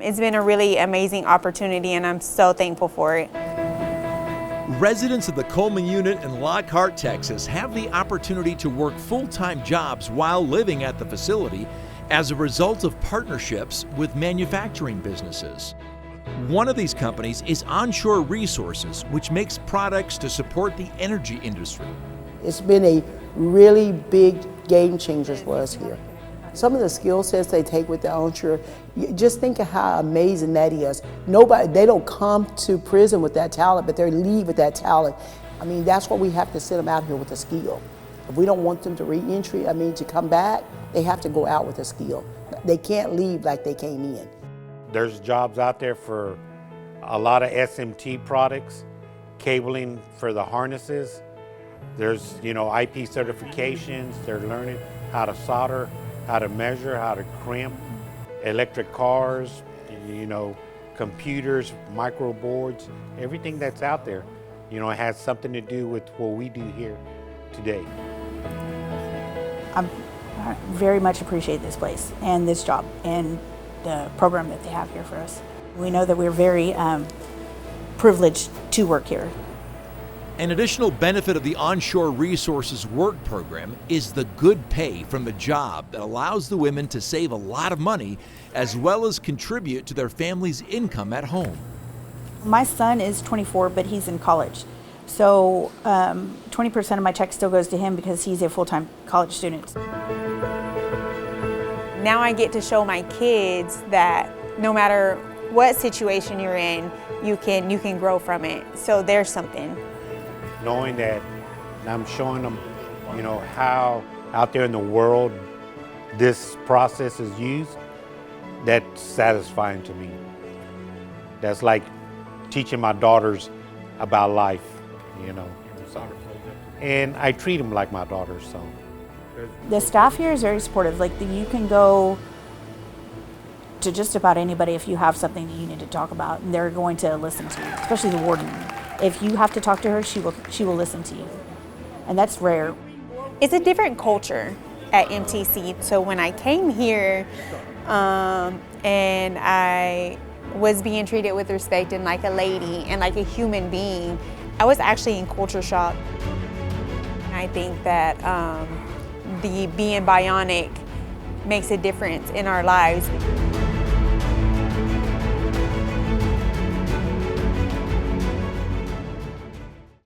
It's been a really amazing opportunity and I'm so thankful for it. Residents of the Coleman Unit in Lockhart, Texas have the opportunity to work full-time jobs while living at the facility as a result of partnerships with manufacturing businesses. One of these companies is OnShore Resources, which makes products to support the energy industry. It's been a really big game changer for us here. Some of the skill sets they take with the OnShore, just think of how amazing that is. They don't come to prison with that talent, but they leave with that talent. I mean, that's why we have to send them out here with a skill. If we don't want them to re-entry, to come back, they have to go out with a skill. They can't leave like they came in. There's jobs out there for a lot of SMT products, cabling for the harnesses. There's, IP certifications. They're learning how to solder, how to measure, how to crimp, electric cars, computers, micro boards, everything that's out there, it has something to do with what we do here today. I very much appreciate this place and this job and the program that they have here for us. We know that we're very privileged to work here. An additional benefit of the OnShore Resources work program is the good pay from the job that allows the women to save a lot of money as well as contribute to their family's income at home. My son is 24, but he's in college. So 20% of my check still goes to him because he's a full-time college student. Now I get to show my kids that no matter what situation you're in, you can grow from it. So there's something. Knowing that I'm showing them, how out there in the world this process is used, that's satisfying to me. That's like teaching my daughters about life, And I treat them like my daughters, so. The staff here is very supportive. You can go to just about anybody if you have something that you need to talk about, and they're going to listen to you, especially the warden. If you have to talk to her, she will listen to you, and that's rare. It's a different culture at MTC. So when I came here and I was being treated with respect and like a lady and like a human being, I was actually in culture shock. I think that the being bionic makes a difference in our lives.